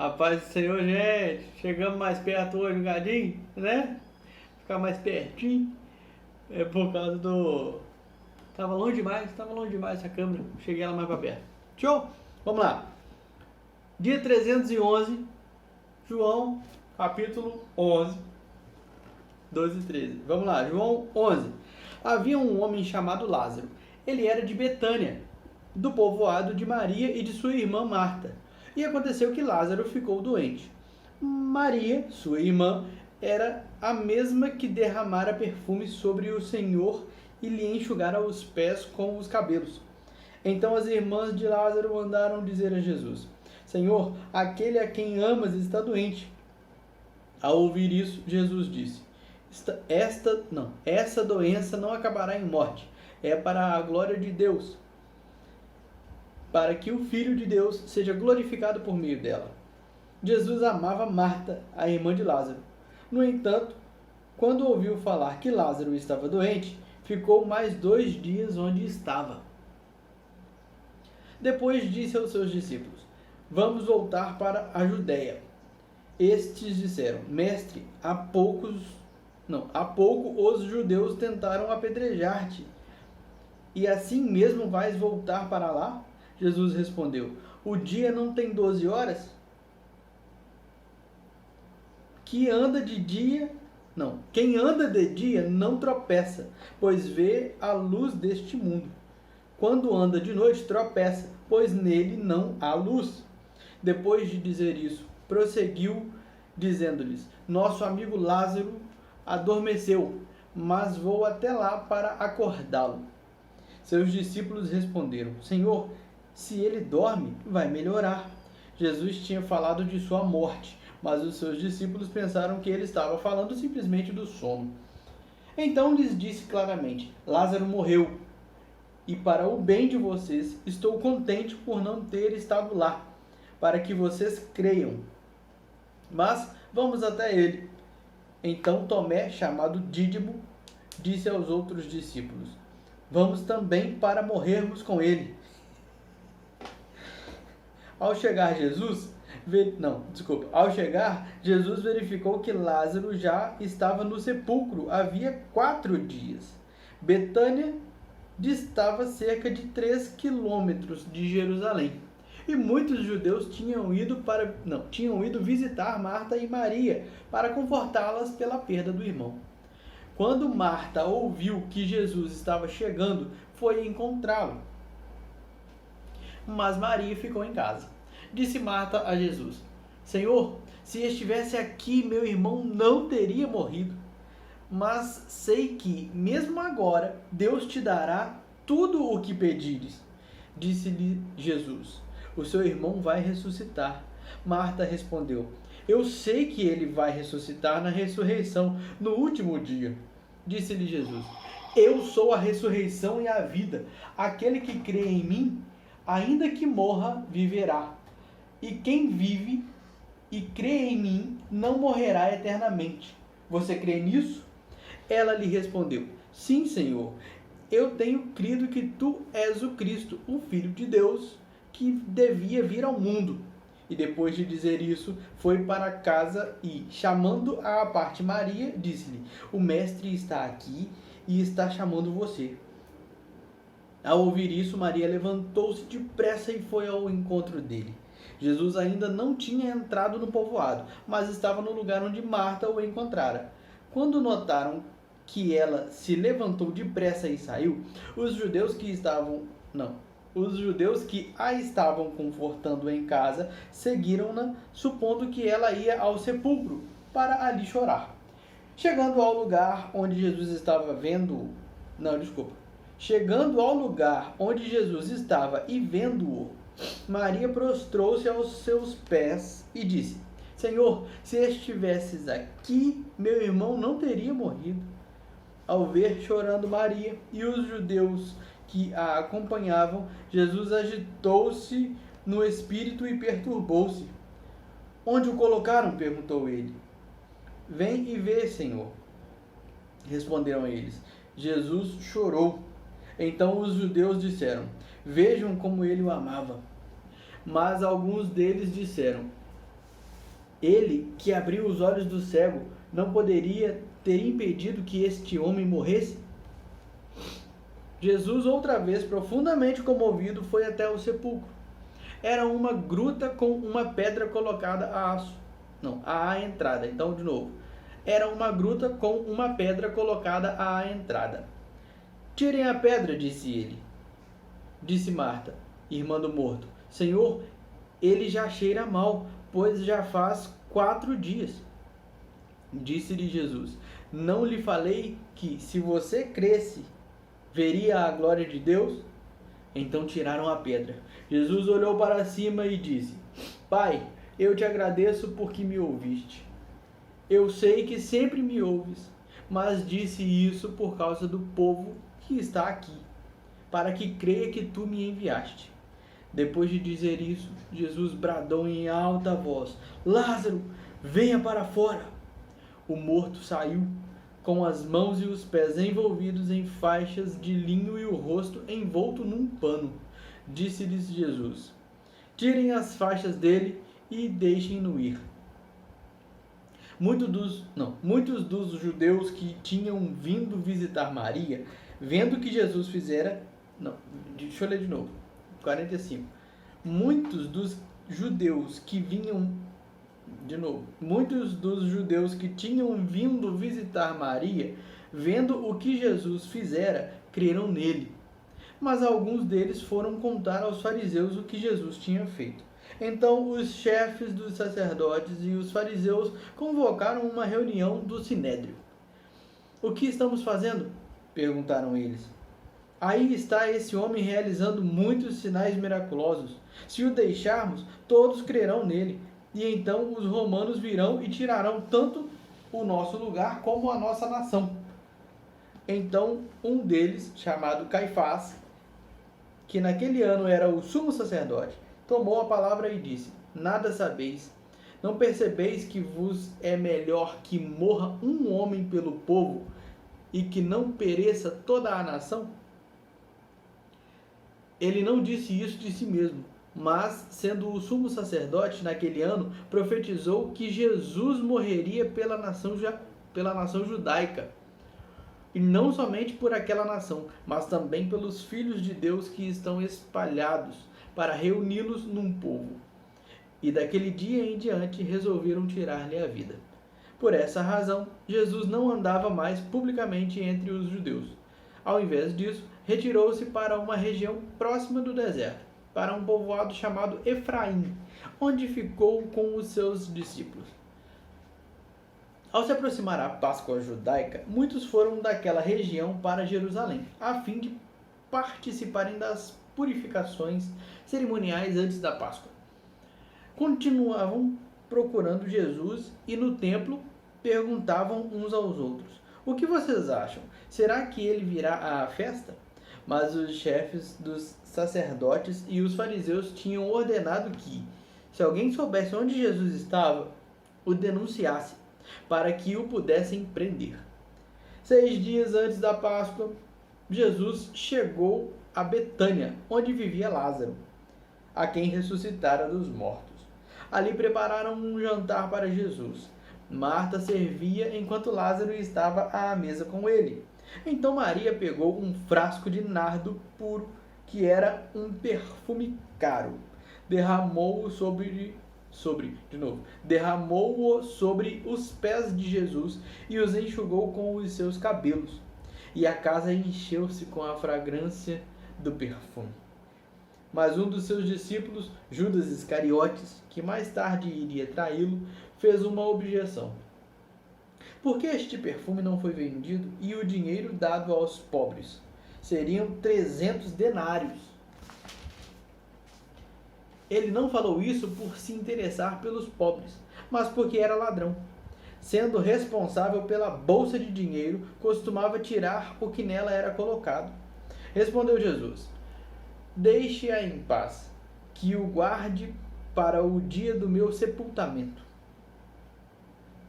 A paz do Senhor, gente. Chegamos mais perto hoje, um gadinho, né? Ficar mais pertinho. É por causa do... Tava longe demais essa câmera. Cheguei ela mais pra perto. Show? Vamos lá. Dia 311, João, capítulo 11, 12 e 13. Vamos lá, João 11. Havia um homem chamado Lázaro. Ele era de Betânia, do povoado de Maria e de sua irmã Marta. E aconteceu que Lázaro ficou doente. Maria, sua irmã, era a mesma que derramara perfume sobre o Senhor e lhe enxugara os pés com os cabelos. Então as irmãs de Lázaro mandaram dizer a Jesus: Senhor, aquele a quem amas está doente. Ao ouvir isso, Jesus disse: essa doença não acabará em morte, é para a glória de Deus, para que o Filho de Deus seja glorificado por meio dela. Jesus amava Marta, a irmã de Lázaro. No entanto, quando ouviu falar que Lázaro estava doente, ficou mais 2 dias onde estava. Depois disse aos seus discípulos: Vamos voltar para a Judéia. Estes disseram: Mestre, há pouco os judeus tentaram apedrejar-te, e assim mesmo vais voltar para lá? Jesus respondeu: O dia não tem 12 horas? Quem anda de dia não tropeça, pois vê a luz deste mundo. Quando anda de noite, tropeça, pois nele não há luz. Depois de dizer isso, prosseguiu, dizendo-lhes: Nosso amigo Lázaro adormeceu, mas vou até lá para acordá-lo. Seus discípulos responderam: Senhor, se ele dorme, vai melhorar. Jesus tinha falado de sua morte, mas os seus discípulos pensaram que ele estava falando simplesmente do sono. Então lhes disse claramente: Lázaro morreu, e para o bem de vocês, estou contente por não ter estado lá, para que vocês creiam. Mas vamos até ele. Então Tomé, chamado Dídimo, disse aos outros discípulos: Vamos também para morrermos com ele. Ao chegar, Jesus verificou que Lázaro já estava no sepulcro havia 4 dias. Betânia distava cerca de 3 quilômetros de Jerusalém. E muitos judeus tinham ido visitar Marta e Maria para confortá-las pela perda do irmão. Quando Marta ouviu que Jesus estava chegando, foi encontrá-lo. Mas Maria ficou em casa. Disse Marta a Jesus: Senhor, se estivesse aqui, meu irmão não teria morrido. Mas sei que, mesmo agora, Deus te dará tudo o que pedires. Disse-lhe Jesus: O seu irmão vai ressuscitar. Marta respondeu: Eu sei que ele vai ressuscitar na ressurreição, no último dia. Disse-lhe Jesus: Eu sou a ressurreição e a vida. Aquele que crê em mim, ainda que morra, viverá. E quem vive e crê em mim, não morrerá eternamente. Você crê nisso? Ela lhe respondeu: Sim, Senhor. Eu tenho crido que tu és o Cristo, o Filho de Deus, que devia vir ao mundo. E depois de dizer isso, foi para casa e, chamando à parte Maria, disse-lhe: O mestre está aqui e está chamando você. Ao ouvir isso, Maria levantou-se depressa e foi ao encontro dele. Jesus ainda não tinha entrado no povoado, mas estava no lugar onde Marta o encontrara. Quando notaram que ela se levantou depressa e saiu, os judeus que a estavam confortando em casa seguiram-na, supondo que ela ia ao sepulcro para ali chorar. Chegando ao lugar onde Jesus estava e vendo-o, Maria prostrou-se aos seus pés e disse: Senhor, se estivesses aqui, meu irmão não teria morrido. Ao ver chorando Maria e os judeus que a acompanhavam, Jesus agitou-se no espírito e perturbou-se. Onde o colocaram? Perguntou ele. Vem e vê, Senhor. Responderam eles. Jesus chorou. Então os judeus disseram: Vejam como ele o amava. Mas alguns deles disseram: Ele que abriu os olhos do cego não poderia ter impedido que este homem morresse? Jesus, outra vez profundamente comovido, foi até o sepulcro. Era uma gruta com uma pedra colocada à entrada. Então, de novo. Era uma gruta com uma pedra colocada à entrada. Tirem a pedra, disse ele. Disse Marta, irmã do morto. Senhor, ele já cheira mal, pois já faz 4 dias. Disse-lhe Jesus, não lhe falei que, se você cresce, veria a glória de Deus? Então tiraram a pedra. Jesus olhou para cima e disse, Pai, eu te agradeço porque me ouviste. Eu sei que sempre me ouves, mas disse isso por causa do povo que está aqui, para que creia que tu me enviaste. Depois de dizer isso, Jesus bradou em alta voz, Lázaro, venha para fora. O morto saiu, com as mãos e os pés envolvidos em faixas de linho e o rosto envolto num pano. Disse-lhes Jesus, tirem as faixas dele e deixem-no ir. Muitos dos judeus que tinham vindo visitar Maria, vendo o que Jesus fizera... deixa eu ler de novo. 45. Muitos dos judeus que tinham vindo visitar Maria, vendo o que Jesus fizera, creram nele. Mas alguns deles foram contar aos fariseus o que Jesus tinha feito. Então os chefes dos sacerdotes e os fariseus convocaram uma reunião do sinédrio. O que estamos fazendo? Perguntaram eles. Aí está esse homem realizando muitos sinais miraculosos. Se o deixarmos, todos crerão nele. E então os romanos virão e tirarão tanto o nosso lugar como a nossa nação. Então um deles, chamado Caifás, que naquele ano era o sumo sacerdote, tomou a palavra e disse, nada sabeis, não percebeis que vos é melhor que morra um homem pelo povo e que não pereça toda a nação? Ele não disse isso de si mesmo, mas, sendo o sumo sacerdote naquele ano, profetizou que Jesus morreria pela nação judaica. E não somente por aquela nação, mas também pelos filhos de Deus que estão espalhados, para reuni-los num povo. E daquele dia em diante resolveram tirar-lhe a vida. Por essa razão, Jesus não andava mais publicamente entre os judeus. Ao invés disso, retirou-se para uma região próxima do deserto, para um povoado chamado Efraim, onde ficou com os seus discípulos. Ao se aproximar a Páscoa judaica, muitos foram daquela região para Jerusalém, a fim de participarem das purificações cerimoniais antes da Páscoa. Continuavam procurando Jesus e no templo perguntavam uns aos outros, o que vocês acham? Será que ele virá à festa? Mas os chefes dos sacerdotes e os fariseus tinham ordenado que, se alguém soubesse onde Jesus estava, o denunciasse, para que o pudessem prender. 6 dias antes da Páscoa, Jesus chegou a Betânia, onde vivia Lázaro, a quem ressuscitara dos mortos. Ali prepararam um jantar para Jesus. Marta servia enquanto Lázaro estava à mesa com ele. Então Maria pegou um frasco de nardo puro, que era um perfume caro, derramou-o sobre os pés de Jesus e os enxugou com os seus cabelos. E a casa encheu-se com a fragrância do perfume. Mas um dos seus discípulos, Judas Iscariotes, que mais tarde iria traí-lo, fez uma objeção. Por que este perfume não foi vendido e o dinheiro dado aos pobres? Seriam 300 denários. Ele não falou isso por se interessar pelos pobres, mas porque era ladrão. Sendo responsável pela bolsa de dinheiro, costumava tirar o que nela era colocado. Respondeu Jesus, deixe-a em paz, que o guarde para o dia do meu sepultamento.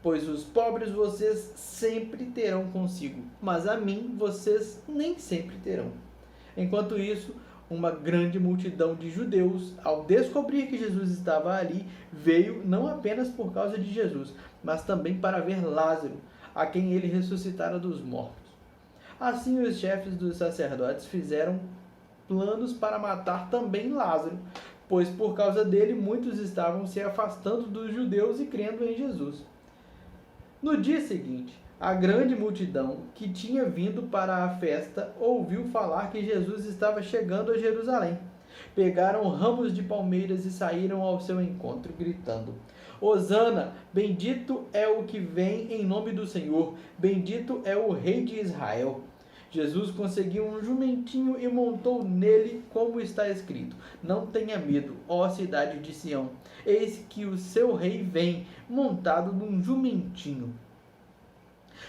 Pois os pobres vocês sempre terão consigo, mas a mim vocês nem sempre terão. Enquanto isso, uma grande multidão de judeus, ao descobrir que Jesus estava ali, veio não apenas por causa de Jesus, mas também para ver Lázaro, a quem ele ressuscitara dos mortos. Assim os chefes dos sacerdotes fizeram planos para matar também Lázaro, pois por causa dele muitos estavam se afastando dos judeus e crendo em Jesus. No dia seguinte, a grande multidão que tinha vindo para a festa ouviu falar que Jesus estava chegando a Jerusalém. Pegaram ramos de palmeiras e saíram ao seu encontro, gritando: Hosana, bendito é o que vem em nome do Senhor, bendito é o Rei de Israel. Jesus conseguiu um jumentinho e montou nele, como está escrito: Não tenha medo, ó cidade de Sião, eis que o seu rei vem, montado num jumentinho.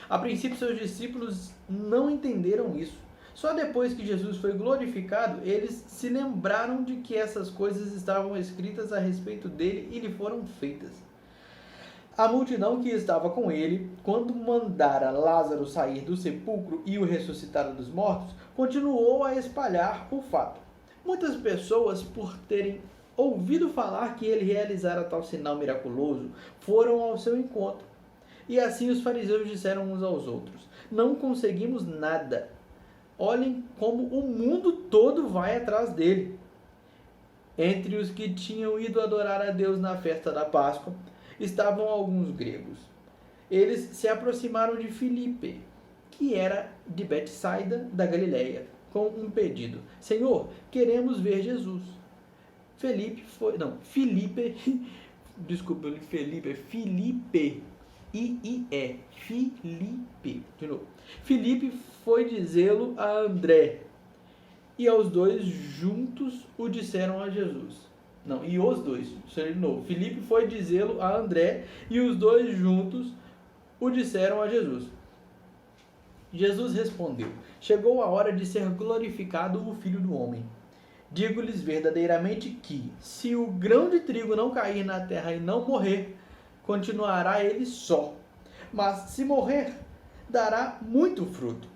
A princípio, seus discípulos não entenderam isso. Só depois que Jesus foi glorificado, eles se lembraram de que essas coisas estavam escritas a respeito dele e lhe foram feitas. A multidão que estava com ele, quando mandara Lázaro sair do sepulcro e o ressuscitar dos mortos, continuou a espalhar o fato. Muitas pessoas, por terem ouvido falar que ele realizara tal sinal miraculoso, foram ao seu encontro. E assim os fariseus disseram uns aos outros: Não conseguimos nada. Olhem como o mundo todo vai atrás dele. Entre os que tinham ido adorar a Deus na festa da Páscoa, estavam alguns gregos. Eles se aproximaram de Filipe, que era de Betsaida da Galileia, com um pedido: Senhor, queremos ver Jesus. Filipe, Filipe foi dizê-lo a André, e aos dois juntos o disseram a Jesus. Filipe foi dizê-lo a André, e os dois juntos o disseram a Jesus. Jesus respondeu: Chegou a hora de ser glorificado o Filho do Homem. Digo-lhes verdadeiramente que, se o grão de trigo não cair na terra e não morrer, continuará ele só. Mas se morrer, dará muito fruto.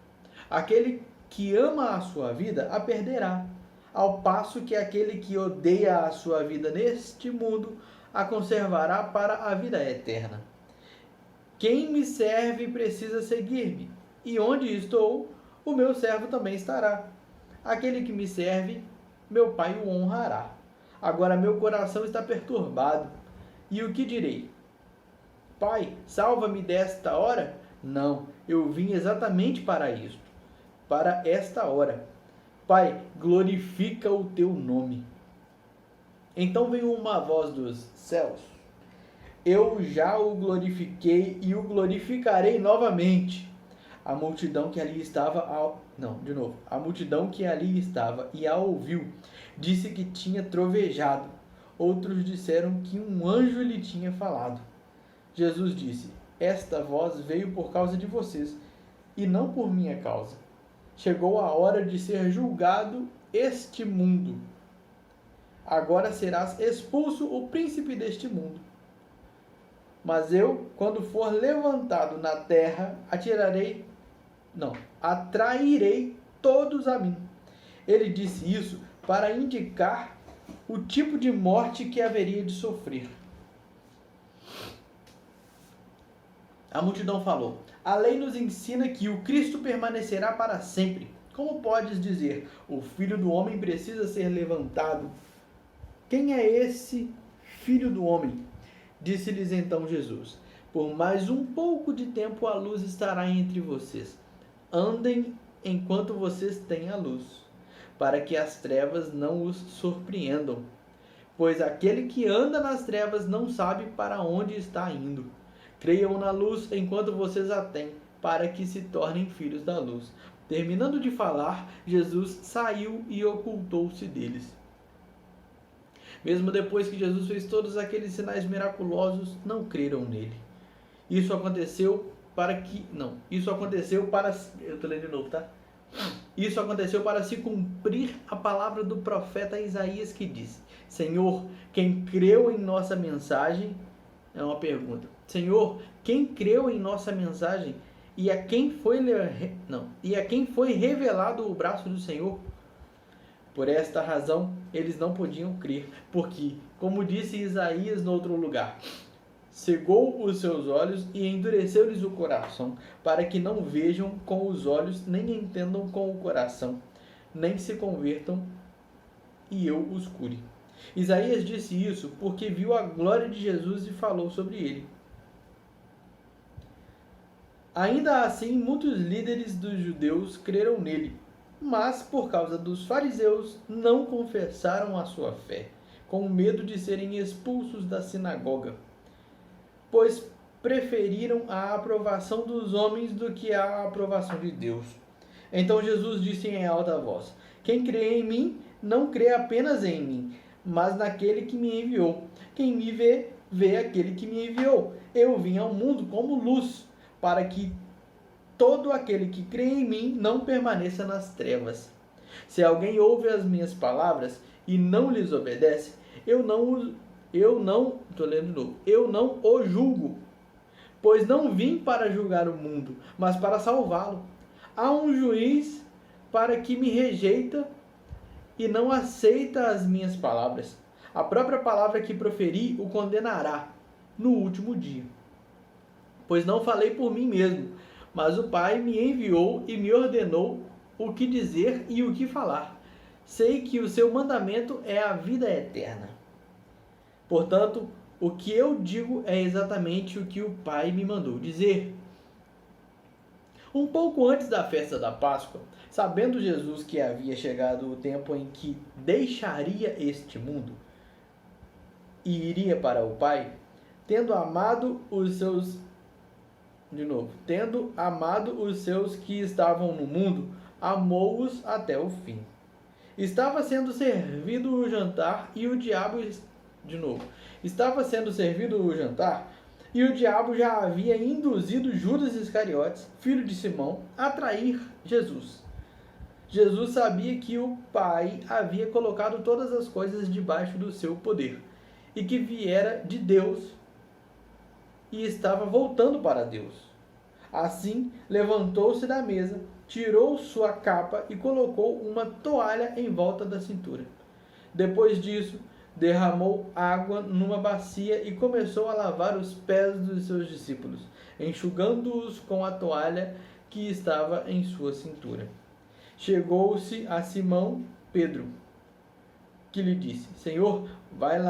Aquele que ama a sua vida a perderá, ao passo que aquele que odeia a sua vida neste mundo a conservará para a vida eterna. Quem me serve precisa seguir-me, e onde estou, o meu servo também estará. Aquele que me serve, meu Pai o honrará. Agora meu coração está perturbado. E o que direi? Pai, salva-me desta hora? Não, eu vim exatamente para isto, para esta hora. Pai, glorifica o teu nome. Então veio uma voz dos céus: Eu já o glorifiquei e o glorificarei novamente. A multidão que ali estava e a ouviu, disse que tinha trovejado. Outros disseram que um anjo lhe tinha falado. Jesus disse: Esta voz veio por causa de vocês, e não por minha causa. Chegou a hora de ser julgado este mundo. Agora serás expulso o príncipe deste mundo. Mas eu, quando for levantado na terra, atrairei todos a mim. Ele disse isso para indicar o tipo de morte que haveria de sofrer. A multidão falou: A lei nos ensina que o Cristo permanecerá para sempre. Como podes dizer: O Filho do Homem precisa ser levantado? Quem é esse Filho do Homem? Disse-lhes então Jesus: Por mais um pouco de tempo a luz estará entre vocês. Andem enquanto vocês têm a luz, para que as trevas não os surpreendam. Pois aquele que anda nas trevas não sabe para onde está indo. Creiam na luz enquanto vocês a têm, para que se tornem filhos da luz. Terminando de falar, Jesus saiu e ocultou-se deles. Mesmo depois que Jesus fez todos aqueles sinais miraculosos, não creram nele. Isso aconteceu para se cumprir a palavra do profeta Isaías, que disse: Senhor, quem creu em nossa mensagem? É uma pergunta. Senhor, quem creu em nossa mensagem e a quem foi revelado o braço do Senhor? Por esta razão, eles não podiam crer, porque, como disse Isaías no outro lugar, cegou os seus olhos e endureceu-lhes o coração, para que não vejam com os olhos, nem entendam com o coração, nem se convertam e eu os cure. Isaías disse isso porque viu a glória de Jesus e falou sobre ele. Ainda assim, muitos líderes dos judeus creram nele, mas por causa dos fariseus não confessaram a sua fé, com medo de serem expulsos da sinagoga, pois preferiram a aprovação dos homens do que a aprovação de Deus. Então Jesus disse em alta voz: quem crê em mim, não crê apenas em mim, mas naquele que me enviou. Quem me vê, vê aquele que me enviou. Eu vim ao mundo como luz, para que todo aquele que crê em mim não permaneça nas trevas. Se alguém ouve as minhas palavras e não lhes obedece, eu não o julgo, pois não vim para julgar o mundo, mas para salvá-lo. Há um juiz para que me rejeita e não aceita as minhas palavras. A própria palavra que proferi o condenará no último dia. Pois não falei por mim mesmo, mas o Pai me enviou e me ordenou o que dizer e o que falar. Sei que o seu mandamento é a vida eterna. Portanto, o que eu digo é exatamente o que o Pai me mandou dizer. Um pouco antes da festa da Páscoa, sabendo Jesus que havia chegado o tempo em que deixaria este mundo e iria para o Pai, tendo amado os seus que estavam no mundo, amou-os até o fim. Estava sendo servido o jantar e o diabo já havia induzido Judas Iscariotes, filho de Simão, a trair Jesus. Jesus sabia que o Pai havia colocado todas as coisas debaixo do seu poder e que viera de Deus e estava voltando para Deus. Assim, levantou-se da mesa, tirou sua capa e colocou uma toalha em volta da cintura. Depois disso, derramou água numa bacia e começou a lavar os pés dos seus discípulos, enxugando-os com a toalha que estava em sua cintura. Chegou-se a Simão Pedro, que lhe disse: Senhor, vais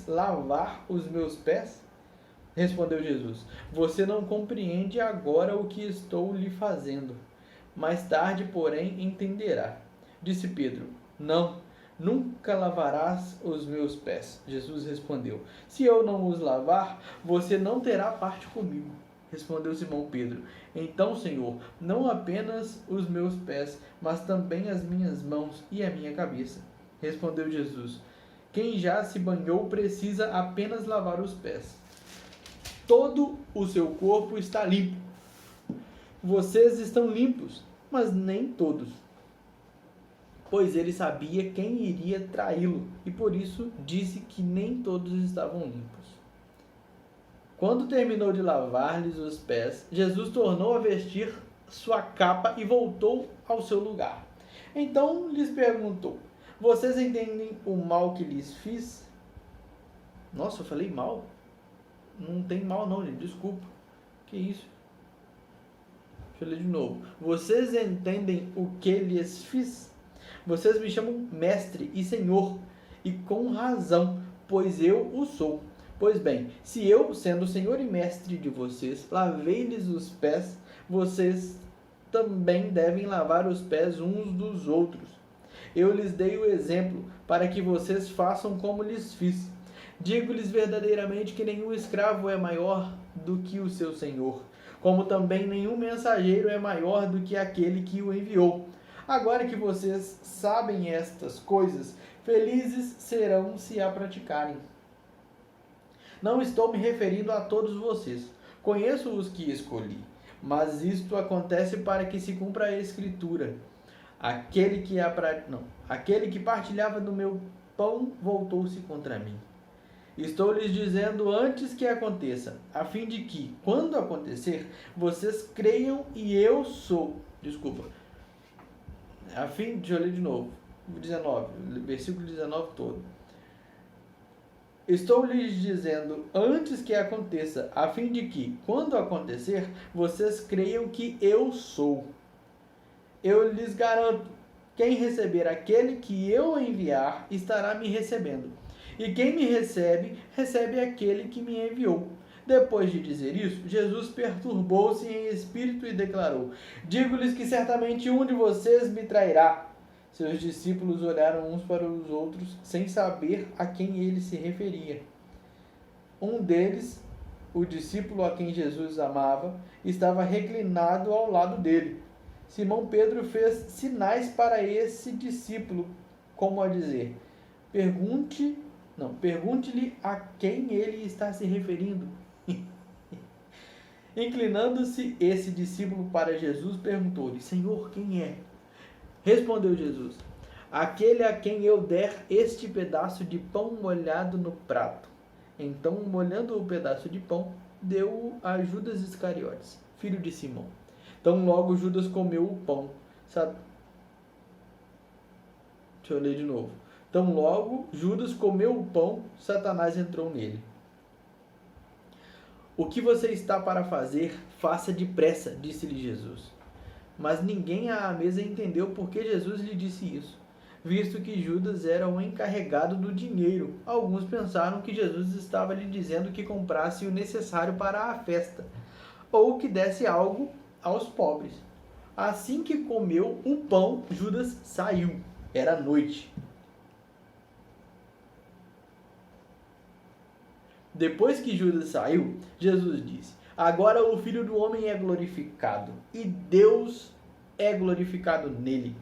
lavar os meus pés? Respondeu Jesus: você não compreende agora o que estou lhe fazendo. Mais tarde, porém, entenderá. Disse Pedro: não, nunca lavarás os meus pés. Jesus respondeu: se eu não os lavar, você não terá parte comigo. Respondeu Simão Pedro: então, Senhor, não apenas os meus pés, mas também as minhas mãos e a minha cabeça. Respondeu Jesus: quem já se banhou precisa apenas lavar os pés. Todo o seu corpo está limpo. Vocês estão limpos, mas nem todos. Pois ele sabia quem iria traí-lo, e por isso disse que nem todos estavam limpos. Quando terminou de lavar-lhes os pés, Jesus tornou a vestir sua capa e voltou ao seu lugar. Então lhes perguntou: vocês entendem o mal que lhes fiz? Nossa, eu falei mal? Não tem mal não, gente. Desculpa. Que isso? Deixa eu ler de novo. Vocês entendem o que lhes fiz? Vocês me chamam mestre e senhor, e com razão, pois eu o sou. Pois bem, se eu, sendo senhor e mestre de vocês, lavei-lhes os pés, vocês também devem lavar os pés uns dos outros. Eu lhes dei o exemplo para que vocês façam como lhes fiz. Digo-lhes verdadeiramente que nenhum escravo é maior do que o seu senhor, como também nenhum mensageiro é maior do que aquele que o enviou. Agora que vocês sabem estas coisas, felizes serão se a praticarem. Não estou me referindo a todos vocês. Conheço os que escolhi, mas isto acontece para que se cumpra a Escritura. Aquele que partilhava do meu pão voltou-se contra mim. Estou lhes dizendo antes que aconteça, a fim de que, quando acontecer, vocês creiam e eu sou. Deixa eu ler de novo. 19, versículo 19 todo. Estou lhes dizendo antes que aconteça, a fim de que, quando acontecer, vocês creiam que eu sou. Eu lhes garanto, quem receber aquele que eu enviar, estará me recebendo. E quem me recebe, recebe aquele que me enviou. Depois de dizer isso, Jesus perturbou-se em espírito e declarou: digo-lhes que certamente um de vocês me trairá. Seus discípulos olharam uns para os outros, sem saber a quem ele se referia. Um deles, o discípulo a quem Jesus amava, estava reclinado ao lado dele. Simão Pedro fez sinais para esse discípulo, como a dizer: pergunte-lhe a quem ele está se referindo. Inclinando-se esse discípulo para Jesus, perguntou-lhe: Senhor, quem é? Respondeu Jesus: aquele a quem eu der este pedaço de pão molhado no prato. Então, molhando o pedaço de pão, deu-o a Judas Iscariotes, filho de Simão. Então logo Judas comeu o pão. Deixa eu ler de novo. Então logo Judas comeu o pão, Satanás entrou nele. O que você está para fazer, faça depressa, disse-lhe Jesus. Mas ninguém à mesa entendeu por que Jesus lhe disse isso, visto que Judas era o encarregado do dinheiro. Alguns pensaram que Jesus estava lhe dizendo que comprasse o necessário para a festa, ou que desse algo aos pobres. Assim que comeu o pão, Judas saiu. Era noite. Depois que Judas saiu, Jesus disse: agora o Filho do Homem é glorificado, e Deus é glorificado nele.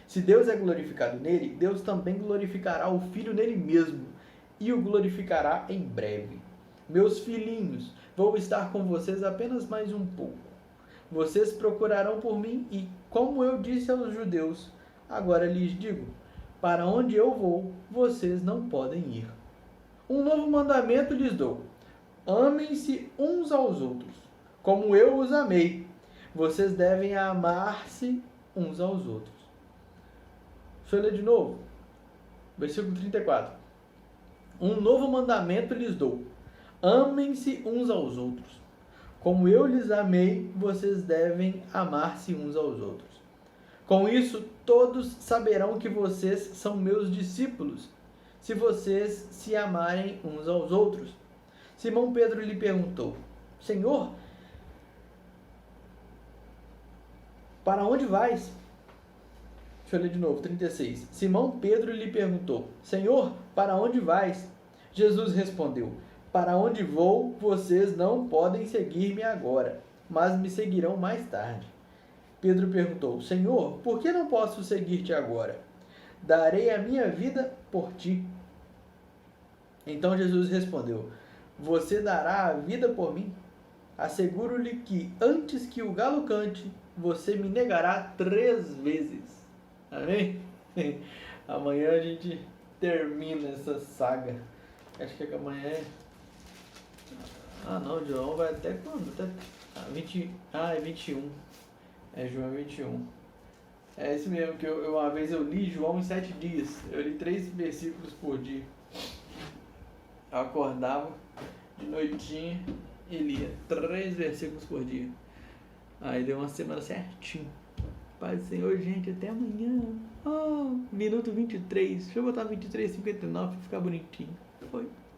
Se Deus é glorificado nele, Deus também glorificará o Filho nele mesmo, e o glorificará em breve. Meus filhinhos, vou estar com vocês apenas mais um pouco. Vocês procurarão por mim, e como eu disse aos judeus, agora lhes digo: para onde eu vou, vocês não podem ir. Um novo mandamento lhes dou: amem-se uns aos outros, como eu os amei. Vocês devem amar-se uns aos outros. Deixa eu ler de novo. Versículo 34. Um novo mandamento lhes dou: amem-se uns aos outros. Como eu lhes amei, vocês devem amar-se uns aos outros. Com isso, todos saberão que vocês são meus discípulos, se vocês se amarem uns aos outros. Simão Pedro lhe perguntou: Senhor, para onde vais? Deixa eu ler de novo, 36. Simão Pedro lhe perguntou: Senhor, para onde vais? Jesus respondeu: para onde vou, vocês não podem seguir-me agora, mas me seguirão mais tarde. Pedro perguntou: Senhor, por que não posso seguir-te agora? Darei a minha vida por ti. Então Jesus respondeu: você dará a vida por mim? Asseguro-lhe que antes que o galo cante, você me negará 3 vezes. Amém? Amanhã a gente termina essa saga. Acho que amanhã é... não, João vai até quando? É 21. É João 21. É isso mesmo, que uma vez eu li João em 7 dias. Eu li 3 versículos por dia. Eu acordava de noitinha e lia 3 versículos por dia. Aí deu uma semana certinho. Paz do Senhor, gente, até amanhã. Minuto 23. Deixa eu botar 23:59 pra ficar bonitinho. Foi.